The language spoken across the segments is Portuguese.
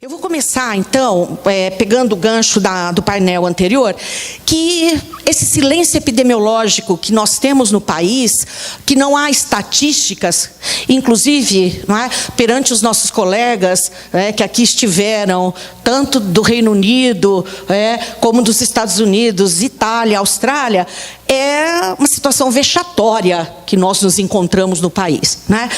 Eu vou começar, então, pegando o gancho do painel anterior, que esse silêncio epidemiológico que nós temos no país, que não há estatísticas, inclusive, não é, perante os nossos colegas que aqui estiveram, tanto do Reino Unido, como dos Estados Unidos, Itália, Austrália, é uma situação vexatória que nós nos encontramos no país, né?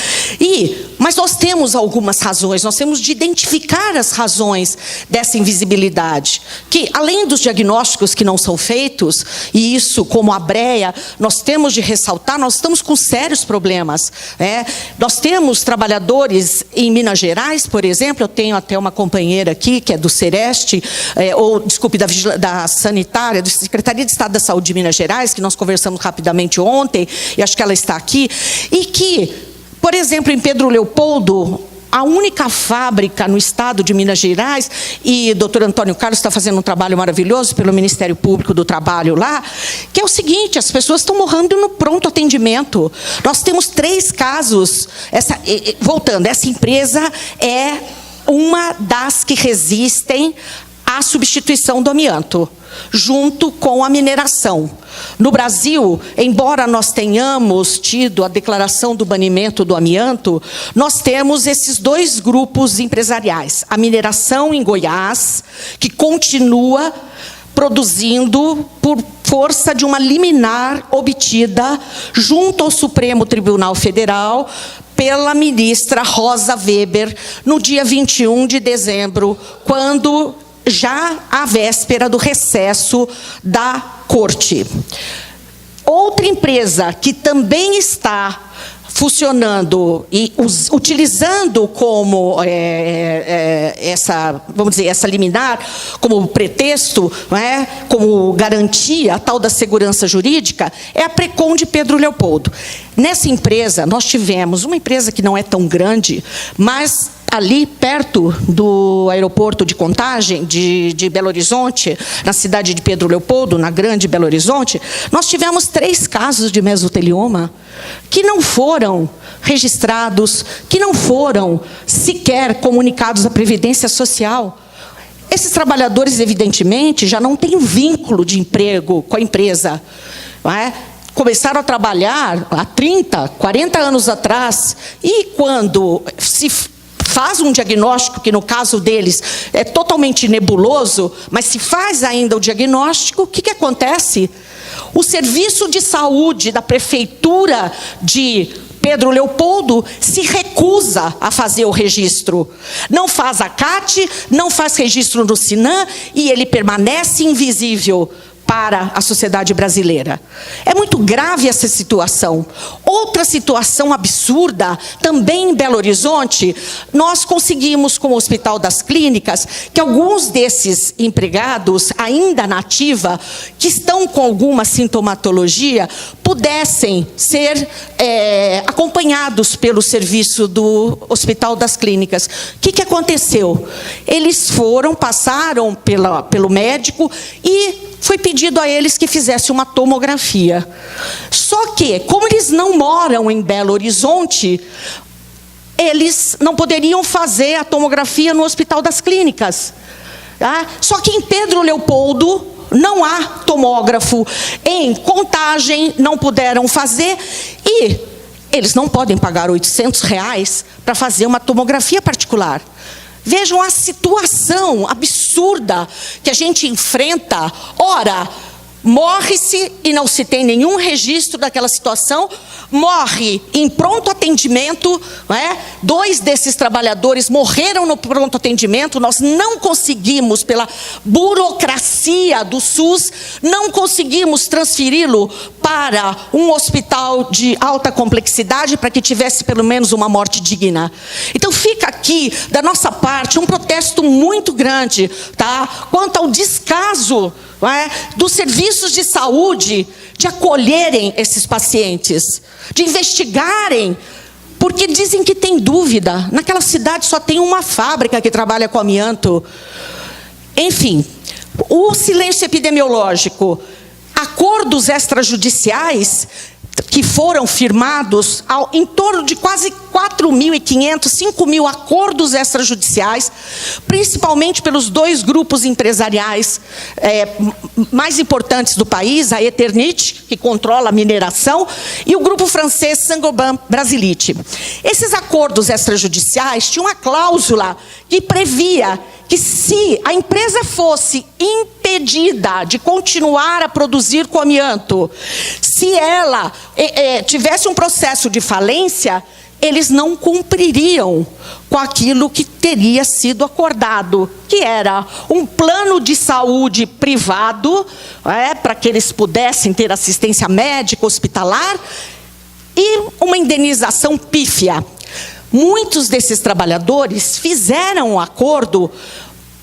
Mas nós temos algumas razões, nós temos de identificar as razões dessa invisibilidade, que além dos diagnósticos que não são feitos, e isso, como a Brea, nós temos de ressaltar, nós estamos com sérios problemas. Nós temos trabalhadores em Minas Gerais, por exemplo, eu tenho até uma companheira aqui, que é do Sereste, da Sanitária, da Secretaria de Estado da Saúde de Minas Gerais, que nós conversamos rapidamente ontem, e acho que ela está aqui, e que, por exemplo, em Pedro Leopoldo, a única fábrica no estado de Minas Gerais, e o doutor Antônio Carlos está fazendo um trabalho maravilhoso pelo Ministério Público do Trabalho lá, que é o seguinte: as pessoas estão morrendo no pronto atendimento. Nós temos 3 casos. Voltando, essa empresa é uma das que resistem à substituição do amianto, junto com a mineração. No Brasil, embora nós tenhamos tido a declaração do banimento do amianto, nós temos esses 2 grupos empresariais. A mineração em Goiás, que continua produzindo por força de uma liminar obtida junto ao Supremo Tribunal Federal pela ministra Rosa Weber, no dia 21 de dezembro, quando já à véspera do recesso da Corte. Outra empresa que também está funcionando e utilizando como essa liminar como pretexto, como garantia, a tal da segurança jurídica, é a Precon de Pedro Leopoldo. Nessa empresa, nós tivemos uma empresa que não é tão grande, mas ali perto do aeroporto de Contagem, de Belo Horizonte, na cidade de Pedro Leopoldo, na grande Belo Horizonte, nós tivemos 3 casos de mesotelioma que não foram registrados, que não foram sequer comunicados à Previdência Social. Esses trabalhadores, evidentemente, já não têm vínculo de emprego com a empresa, começaram a trabalhar há 30, 40 anos atrás, e quando se faz um diagnóstico, que no caso deles é totalmente nebuloso, mas se faz ainda o diagnóstico, o que acontece? O serviço de saúde da prefeitura de Pedro Leopoldo se recusa a fazer o registro. Não faz a CAT, não faz registro no SINAM, e ele permanece invisível para a sociedade brasileira. É muito grave essa situação. Outra situação absurda, também em Belo Horizonte, nós conseguimos, com o Hospital das Clínicas, que alguns desses empregados, ainda na ativa, que estão com alguma sintomatologia, pudessem ser acompanhados pelo serviço do Hospital das Clínicas. O que aconteceu? Eles passaram pelo médico e foi pedido a eles que fizessem uma tomografia. Só que, como eles não moram em Belo Horizonte, eles não poderiam fazer a tomografia no Hospital das Clínicas. Só que em Pedro Leopoldo não há tomógrafo. Em Contagem não puderam fazer, e eles não podem pagar R$800 para fazer uma tomografia particular. Vejam a situação absurda que a gente enfrenta. Ora, morre-se e não se tem nenhum registro daquela situação, morre em pronto atendimento, 2 desses trabalhadores morreram no pronto atendimento. Nós não conseguimos, pela burocracia do SUS, não conseguimos transferi-lo para um hospital de alta complexidade para que tivesse pelo menos uma morte digna. Então fica aqui, da nossa parte, um protesto muito grande, quanto ao descaso dos serviços de saúde de acolherem esses pacientes, de investigarem, porque dizem que tem dúvida. Naquela cidade só tem uma fábrica que trabalha com amianto. Enfim, o silêncio epidemiológico, acordos extrajudiciais que foram firmados em torno de quase 4.500, 5.000 acordos extrajudiciais, principalmente pelos dois grupos empresariais mais importantes do país, a Eternit, que controla a mineração, e o grupo francês Saint-Gobain Brasilite. Esses acordos extrajudiciais tinham uma cláusula que previa que, se a empresa fosse impedida de continuar a produzir com amianto, se ela tivesse um processo de falência, eles não cumpririam com aquilo que teria sido acordado, que era um plano de saúde privado, para que eles pudessem ter assistência médica, hospitalar, e uma indenização pífia. Muitos desses trabalhadores fizeram um acordo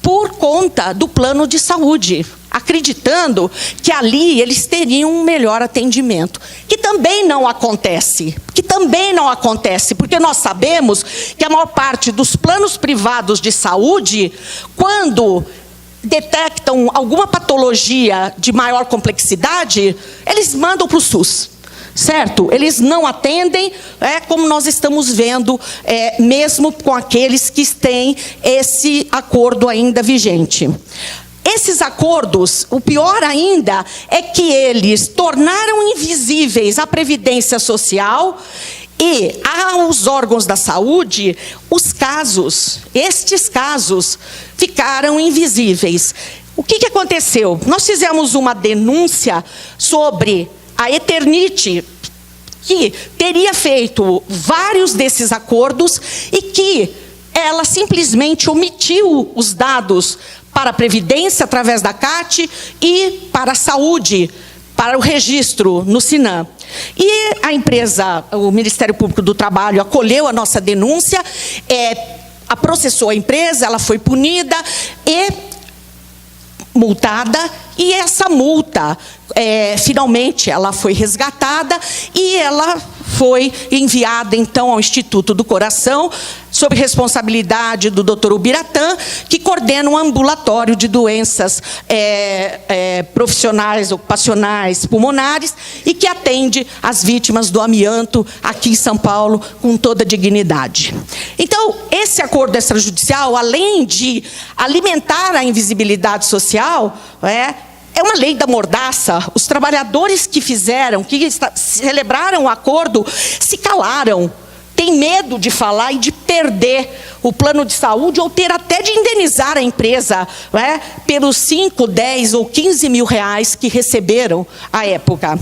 por conta do plano de saúde, acreditando que ali eles teriam um melhor atendimento, que também não acontece, porque nós sabemos que a maior parte dos planos privados de saúde, quando detectam alguma patologia de maior complexidade, eles mandam para o SUS. Certo? Eles não atendem, como nós estamos vendo, mesmo com aqueles que têm esse acordo ainda vigente. Esses acordos, o pior ainda, é que eles tornaram invisíveis a Previdência Social e aos órgãos da saúde, estes casos ficaram invisíveis. O que aconteceu? Nós fizemos uma denúncia sobre a Eternit, que teria feito vários desses acordos e que ela simplesmente omitiu os dados para a Previdência, através da CAT, e para a saúde, para o registro no SINAM. E a empresa, o Ministério Público do Trabalho, acolheu a nossa denúncia, processou a empresa, ela foi punida e multada, e essa multa, finalmente, ela foi resgatada e ela foi enviada, então, ao Instituto do Coração, sob responsabilidade do Dr. Ubiratã, que coordena um ambulatório de doenças profissionais, ocupacionais, pulmonares, e que atende as vítimas do amianto aqui em São Paulo com toda a dignidade. Então, esse acordo extrajudicial, além de alimentar a invisibilidade social, é uma lei da mordaça. Os trabalhadores que celebraram o acordo se calaram, têm medo de falar e de perder o plano de saúde, ou ter até de indenizar a empresa, pelos 5, 10 ou 15 mil reais que receberam à época.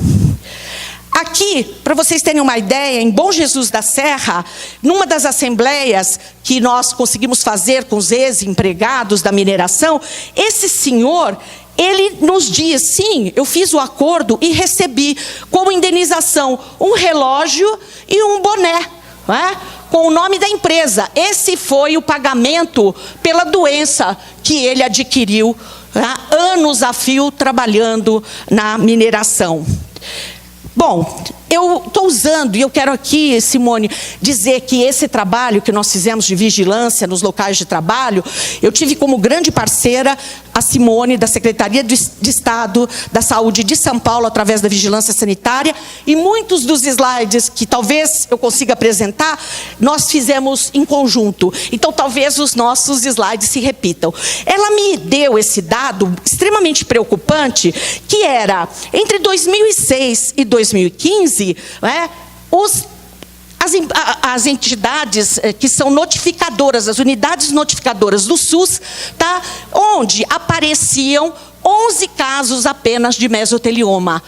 Aqui, para vocês terem uma ideia, em Bom Jesus da Serra, numa das assembleias que nós conseguimos fazer com os ex-empregados da mineração, esse senhor, ele nos diz: sim, eu fiz o acordo e recebi como indenização um relógio e um boné, com o nome da empresa. Esse foi o pagamento pela doença que ele adquiriu, anos a fio trabalhando na mineração. Bom, eu estou usando, e eu quero aqui, Simone, dizer que esse trabalho que nós fizemos de vigilância nos locais de trabalho, eu tive como grande parceira a Simone, da Secretaria de Estado da Saúde de São Paulo, através da Vigilância Sanitária, e muitos dos slides que talvez eu consiga apresentar, nós fizemos em conjunto. Então, talvez os nossos slides se repitam. Ela me deu esse dado extremamente preocupante, que era, entre 2006 e 2015, as entidades que são notificadoras, as unidades notificadoras do SUS, onde apareciam 11 casos apenas de mesotelioma.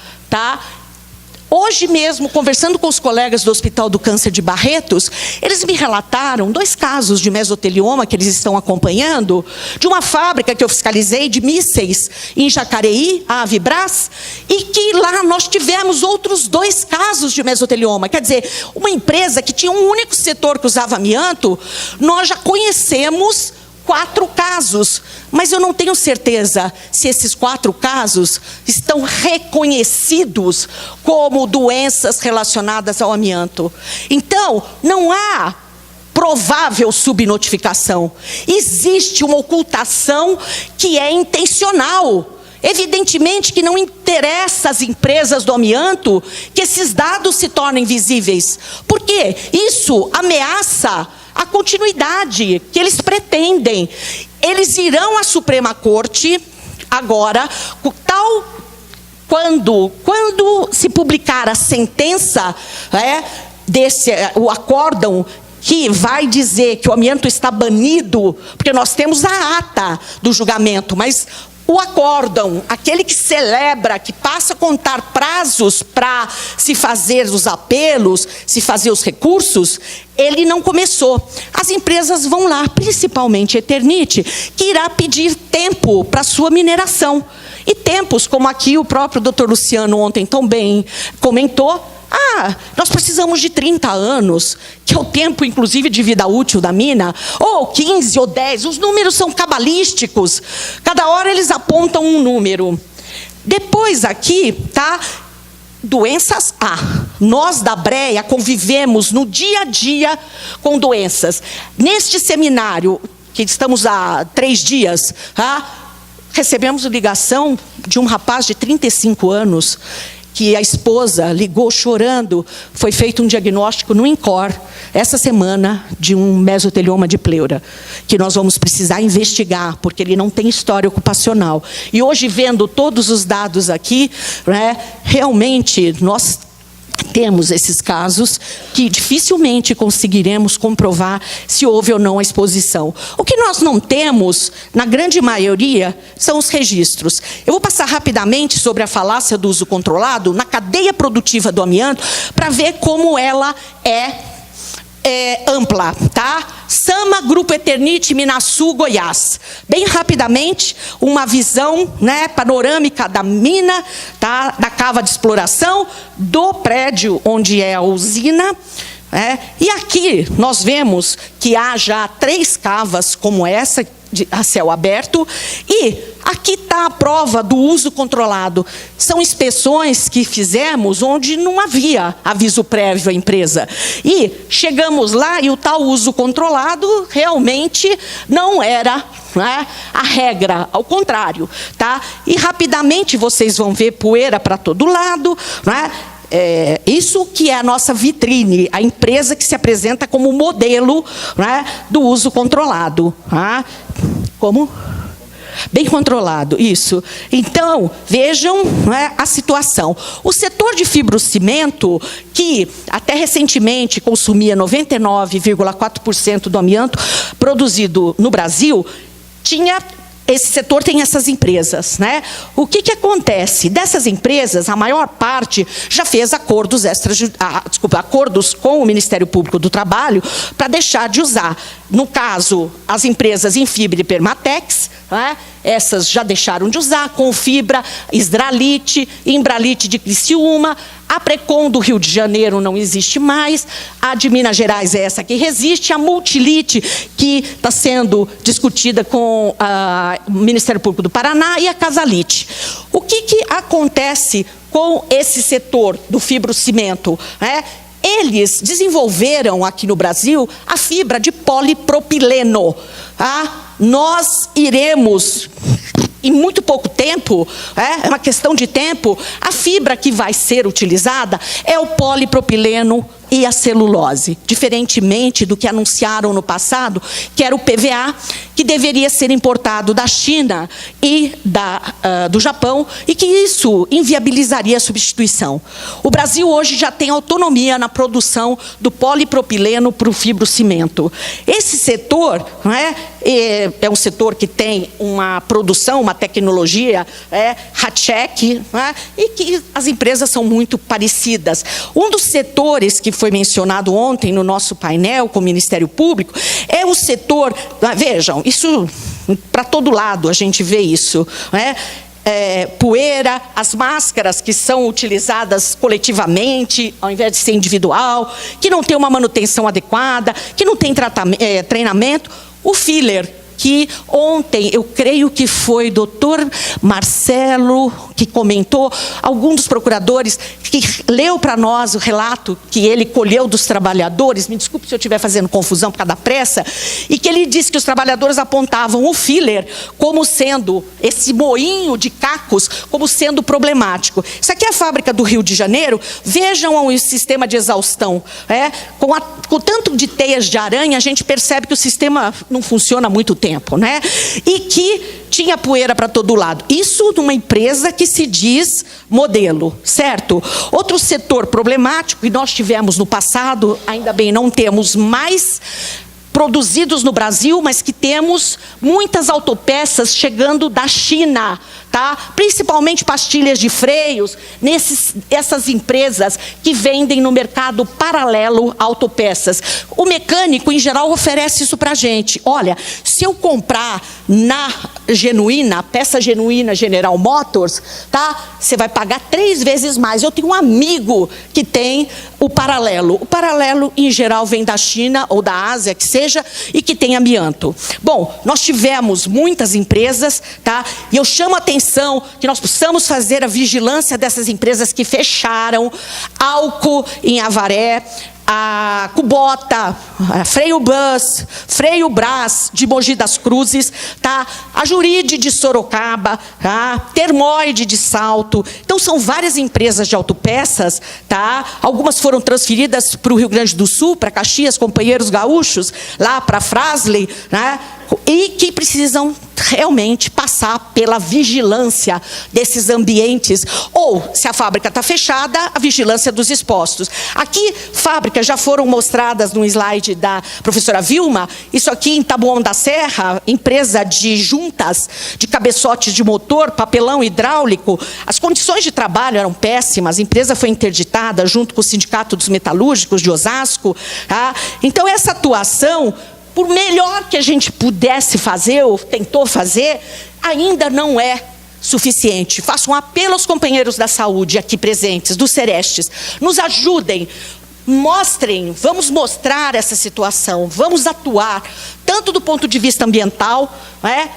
Hoje mesmo, conversando com os colegas do Hospital do Câncer de Barretos, eles me relataram 2 casos de mesotelioma que eles estão acompanhando, de uma fábrica que eu fiscalizei de mísseis em Jacareí, a Avibras, e que lá nós tivemos outros 2 casos de mesotelioma. Quer dizer, uma empresa que tinha um único setor que usava amianto, nós já conhecemos 4 casos, mas eu não tenho certeza se esses 4 casos estão reconhecidos como doenças relacionadas ao amianto. Então, não há provável subnotificação. Existe uma ocultação que é intencional. Evidentemente que não interessa às empresas do amianto que esses dados se tornem visíveis, porque isso ameaça a continuidade que eles pretendem. Eles irão à Suprema Corte agora, quando se publicar a sentença, o acórdão que vai dizer que o amianto está banido, porque nós temos a ata do julgamento, mas o acórdão, aquele que celebra, que passa a contar prazos para se fazer os apelos, se fazer os recursos, ele não começou. As empresas vão lá, principalmente Eternit, que irá pedir tempo para sua mineração. E tempos, como aqui o próprio doutor Luciano ontem também comentou, nós precisamos de 30 anos, que é o tempo, inclusive, de vida útil da mina, ou 15 ou 10, os números são cabalísticos, cada hora eles apontam um número. Depois aqui, doenças Nós da Brea convivemos no dia a dia com doenças. Neste seminário, que estamos há 3 dias, recebemos ligação de um rapaz de 35 anos, que a esposa ligou chorando. Foi feito um diagnóstico no INCOR, essa semana, de um mesotelioma de pleura, que nós vamos precisar investigar, porque ele não tem história ocupacional. E hoje, vendo todos os dados aqui, realmente, nós temos esses casos que dificilmente conseguiremos comprovar se houve ou não a exposição. O que nós não temos, na grande maioria, são os registros. Eu vou passar rapidamente sobre a falácia do uso controlado na cadeia produtiva do amianto, para ver como ela é ampla, Sama, Grupo Eternit, Minasul, Goiás. Bem rapidamente, uma visão panorâmica da mina, da cava de exploração, do prédio onde é a usina. E aqui nós vemos que há já 3 cavas como essa, a céu aberto, e aqui está a prova do uso controlado. São inspeções que fizemos onde não havia aviso prévio à empresa. E chegamos lá e o tal uso controlado realmente não era a regra, ao contrário. E rapidamente vocês vão ver poeira para todo lado, isso que é a nossa vitrine, a empresa que se apresenta como modelo do uso controlado. Como? Bem controlado, isso. Então, vejam a situação. O setor de fibrocimento, que até recentemente consumia 99,4% do amianto produzido no Brasil, esse setor tem essas empresas. O que acontece? Dessas empresas, a maior parte já fez acordos com o Ministério Público do Trabalho para deixar de usar. No caso, as empresas Infibra e Permatex, essas já deixaram de usar, Confibra, Isralite, Imbralite de Criciúma, a Precon do Rio de Janeiro não existe mais, a de Minas Gerais é essa que resiste, a Multilite, que está sendo discutida com o Ministério Público do Paraná, e a Casalite. O que acontece com esse setor do fibrocimento? Eles desenvolveram aqui no Brasil a fibra de polipropileno. Nós iremos, em muito pouco tempo, é uma questão de tempo, a fibra que vai ser utilizada é o polipropileno e a celulose, diferentemente do que anunciaram no passado, que era o PVA, que deveria ser importado da China e do Japão, e que isso inviabilizaria a substituição. O Brasil hoje já tem autonomia na produção do polipropileno para o fibrocimento. Esse setor é um setor que tem uma produção, uma tecnologia, high-tech, e que as empresas são muito parecidas. Um dos setores que foi mencionado ontem no nosso painel com o Ministério Público é o setor, vejam, isso para todo lado a gente vê isso, poeira, as máscaras que são utilizadas coletivamente, ao invés de ser individual, que não tem uma manutenção adequada, que não tem treinamento, o filler, que ontem, eu creio que foi doutor Marcelo, que comentou, algum dos procuradores que leu para nós o relato que ele colheu dos trabalhadores, me desculpe se eu estiver fazendo confusão por causa da pressa, e que ele disse que os trabalhadores apontavam o filler como sendo, esse moinho de cacos, como sendo problemático. Isso aqui é a fábrica do Rio de Janeiro, vejam o sistema de exaustão. Com tanto de teias de aranha, a gente percebe que o sistema não funciona há muito tempo, né? E que tinha poeira para todo lado. Isso numa empresa que se diz modelo, certo? Outro setor problemático, e nós tivemos no passado, ainda bem não temos mais produzidos no Brasil, mas que temos muitas autopeças chegando da China, tá? Principalmente pastilhas de freios, essas empresas que vendem no mercado paralelo autopeças. O mecânico, em geral, oferece isso para a gente. Olha, se eu comprar na genuína, peça genuína General Motors, tá? Você vai pagar 3 vezes mais. Eu tenho um amigo que tem o paralelo. O paralelo, em geral, vem da China ou da Ásia, que seja, e que tem amianto. Bom, nós tivemos muitas empresas, tá? E eu chamo a atenção que nós possamos fazer a vigilância dessas empresas que fecharam, Álcool em Avaré, a Kubota, a Freio Bus, Freio Brás de Mogi das Cruzes, tá? A Juride de Sorocaba, tá? Termoide de Salto. Então são várias empresas de autopeças, tá? Algumas foram transferidas para o Rio Grande do Sul, para Caxias, companheiros gaúchos, lá para Frasley, né? E que precisam realmente passar pela vigilância desses ambientes. Ou, se a fábrica está fechada, a vigilância dos expostos. Aqui, fábricas já foram mostradas no slide da professora Vilma. Isso aqui em Taboão da Serra, empresa de juntas, de cabeçotes de motor, papelão hidráulico. As condições de trabalho eram péssimas, a empresa foi interditada junto com o Sindicato dos Metalúrgicos de Osasco. Tá? Então, essa atuação, por melhor que a gente pudesse fazer, ou tentou fazer, ainda não é suficiente. Faço um apelo aos companheiros da saúde aqui presentes, dos Serestes. Nos ajudem, mostrem, vamos mostrar essa situação, vamos atuar, tanto do ponto de vista ambiental,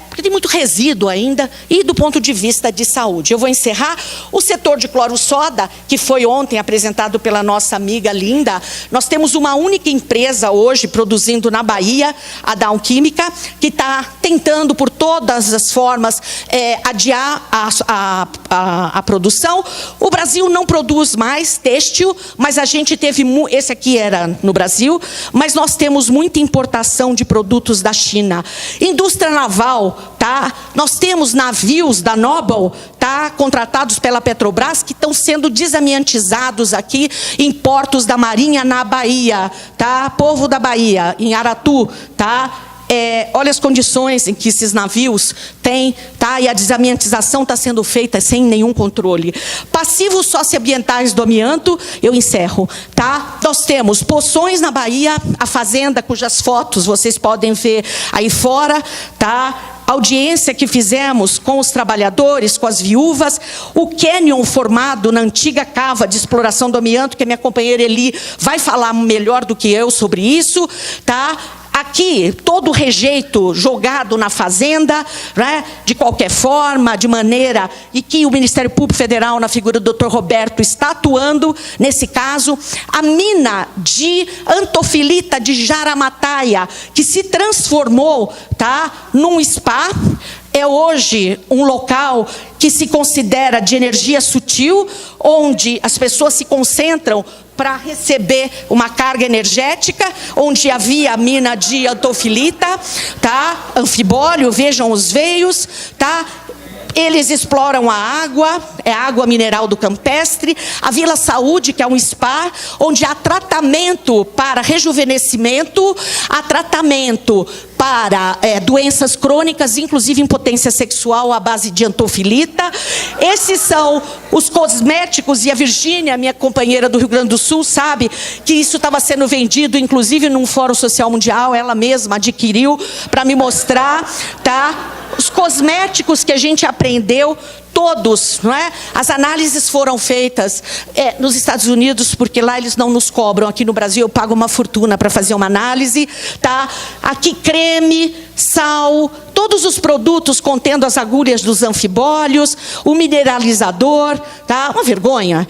porque tem muito resíduo ainda, e do ponto de vista de saúde. Eu vou encerrar. O setor de cloro-soda, que foi ontem apresentado pela nossa amiga Linda, nós temos uma única empresa hoje produzindo na Bahia, a Dow Química, que está tentando por todas as formas adiar a produção. O Brasil não produz mais têxtil, mas a gente teve, esse aqui era no Brasil, mas nós temos muita importação de produtos da China. Indústria naval, tá? Nós temos navios da Noble, tá? Contratados pela Petrobras, que estão sendo desamiantizados aqui em portos da Marinha na Bahia, tá? Povo da Bahia, em Aratu, tá? Olha as condições em que esses navios têm, tá? E a desamiantização está sendo feita sem nenhum controle. Passivos socioambientais do amianto, eu encerro, tá? Nós temos Poções na Bahia, a fazenda cujas fotos vocês podem ver aí fora, tá? Audiência que fizemos com os trabalhadores, com as viúvas, o cânion formado na antiga cava de exploração do amianto, que a minha companheira Eli vai falar melhor do que eu sobre isso, tá? Aqui, todo o rejeito jogado na fazenda, né, de qualquer forma, de maneira, e que o Ministério Público Federal, na figura do Dr. Roberto, está atuando nesse caso. A mina de antofilita de Jaramataia, que se transformou, tá, num spa, é hoje um local que se considera de energia sutil, onde as pessoas se concentram para receber uma carga energética, onde havia a mina de antofilita, tá? Anfibólio, vejam os veios, tá? Eles exploram a água, é água mineral do campestre, a Vila Saúde, que é um spa, onde há tratamento para rejuvenescimento, há tratamento para doenças crônicas, inclusive impotência sexual à base de antofilita. Esses são os cosméticos, e a Virgínia, minha companheira do Rio Grande do Sul, sabe que isso estava sendo vendido, inclusive num Fórum Social Mundial, ela mesma adquiriu para me mostrar, tá? Os cosméticos que a gente aprendeu, todos, não é? As análises foram feitas nos Estados Unidos, porque lá eles não nos cobram. Aqui no Brasil eu pago uma fortuna para fazer uma análise, tá? Aqui creme, sal, todos os produtos contendo as agulhas dos anfibólios, o mineralizador, tá? Uma vergonha.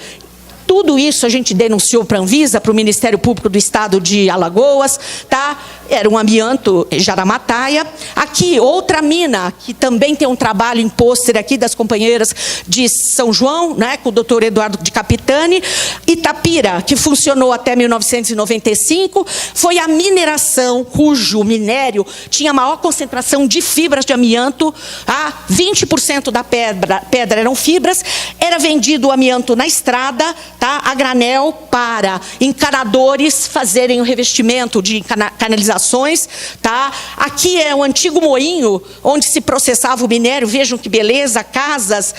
Tudo isso a gente denunciou para a Anvisa, para o Ministério Público do Estado de Alagoas, tá? Era um amianto Jaramataia. Aqui, outra mina, que também tem um trabalho em pôster aqui das companheiras de São João, né, com o doutor Eduardo de Capitani. Itapira, que funcionou até 1995, foi a mineração cujo minério tinha maior concentração de fibras de amianto. 20% da pedra eram fibras. Era vendido o amianto na estrada, tá, a granel, para encanadores fazerem o revestimento de canalizações. Tá? Aqui é o antigo moinho onde se processava o minério. Vejam que beleza, casas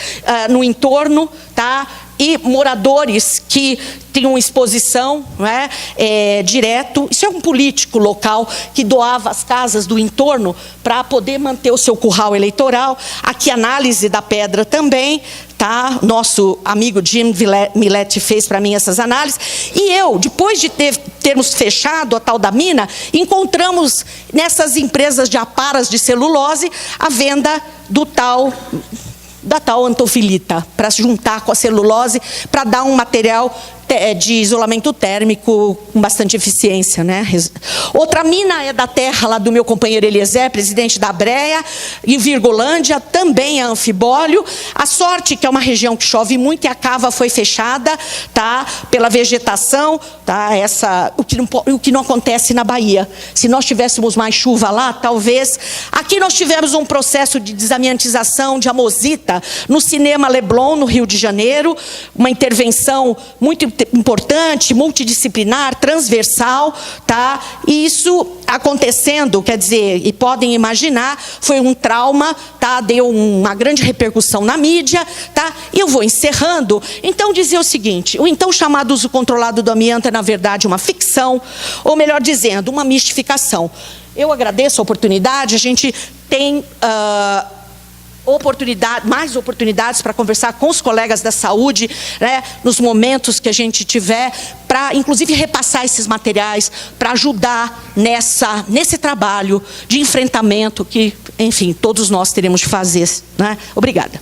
no entorno, tá? E moradores que tinham exposição, não é? Direto. Isso é um político local que doava as casas do entorno para poder manter o seu curral eleitoral. Aqui análise da pedra também, tá? Nosso amigo Jim Millet fez para mim essas análises. E eu, depois de termos fechado a tal da mina, encontramos nessas empresas de aparas de celulose a venda da tal antofilita, para se juntar com a celulose, para dar um material de isolamento térmico com bastante eficiência, né? Outra mina é da terra lá do meu companheiro Eliezer, presidente da Brea, em Virgolândia, também é anfibólio. A sorte que é uma região que chove muito e a cava foi fechada, tá? Pela vegetação, tá? O que não acontece na Bahia. Se nós tivéssemos mais chuva lá, talvez. Aqui nós tivemos um processo de desamiantização de amosita no Cinema Leblon, no Rio de Janeiro, uma intervenção muito importante, multidisciplinar, transversal, tá? E isso acontecendo, quer dizer, e podem imaginar, foi um trauma, tá? Deu uma grande repercussão na mídia, tá? E eu vou encerrando. Então, dizer o seguinte: o então chamado uso controlado do amianto é, na verdade, uma ficção, ou melhor dizendo, uma mistificação. Eu agradeço a oportunidade, a gente tem mais oportunidades para conversar com os colegas da saúde, né, nos momentos que a gente tiver, para, inclusive, repassar esses materiais, para ajudar nesse trabalho de enfrentamento que, enfim, todos nós teremos de fazer, né? Obrigada.